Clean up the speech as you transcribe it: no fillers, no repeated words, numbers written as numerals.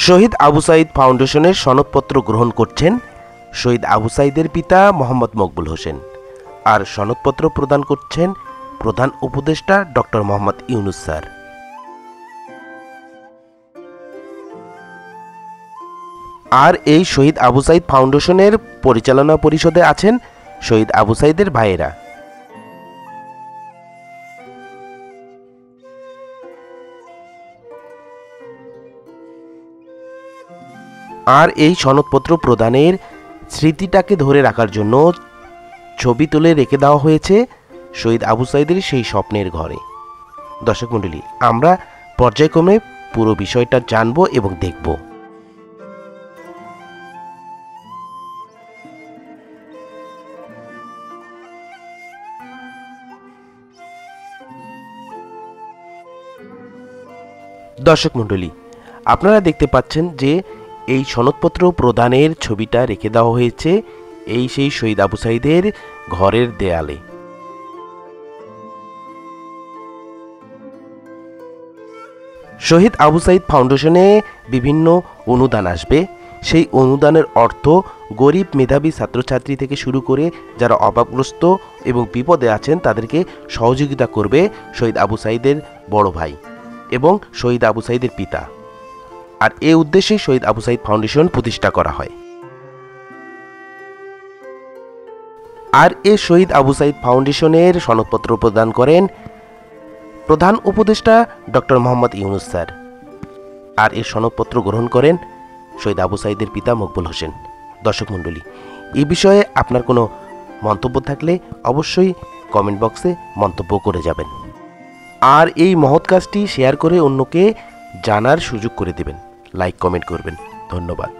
শহীদ আবু সাঈদ ফাউন্ডেশনের সনদপত্র গ্রহণ করছেন শহীদ আবু সাঈদের পিতা মোহাম্মদ মকবুল হোসেন, আর সনদপত্র প্রদান করছেন প্রধান উপদেষ্টা ডক্টর মোহাম্মদ ইউনুস স্যার। আর এই শহীদ আবু সাঈদ ফাউন্ডেশনের পরিচালনা পরিষদে আছেন শহীদ আবু সাঈদের ভাইয়েরা। আর এই সনদপত্র প্রদানের স্মৃতিটাকে ধরে রাখার জন্য ছবি তুলে রেখে দেওয়া হয়েছে শহীদ আবু সাঈদের সেই স্বপ্নের ঘরে। দর্শক মণ্ডলী, আমরা পর্যায়ক্রমে পুরো বিষয়টা জানব এবং দেখব। দর্শক মণ্ডলী, আপনারা দেখতে পাচ্ছেন যে এই সনদপত্র প্রদানের ছবিটা রেখে দেওয়া হয়েছে এই সেই শহীদ আবু সাঈদের ঘরের দেয়ালে। শহীদ আবু সাঈদ ফাউন্ডেশনে বিভিন্ন অনুদান আসবে। সেই অনুদানের অর্থ গরিব মেধাবী ছাত্রছাত্রী থেকে শুরু করে যারা অভাবগ্রস্ত এবং বিপদে আছেন তাদেরকে সহযোগিতা করবে শহীদ আবু সাঈদের বড় ভাই এবং শহীদ আবু সাঈদের পিতা। আর এই উদ্দেশ্যে শহীদ আবু সাঈদ ফাউন্ডেশন প্রতিষ্ঠা করা হয়। আর এই শহীদ আবু সাঈদ ফাউন্ডেশনের সনদপত্র প্রদান করেন প্রধান উপদেষ্টা ডক্টর মোহাম্মদ ইউনুস স্যার। আর এই সনদপত্র গ্রহণ করেন শহীদ আবু সাঈদের পিতা মকবুল হোসেন। দর্শক মণ্ডলী, এই বিষয়ে আপনার কোনো মন্তব্য থাকলে অবশ্যই কমেন্ট বক্সে মন্তব্য করে যাবেন। আর এই মহৎ কাজটি শেয়ার করে অন্যকে জানার সুযোগ করে দেবেন। লাইক কমেন্ট করবেন। ধন্যবাদ।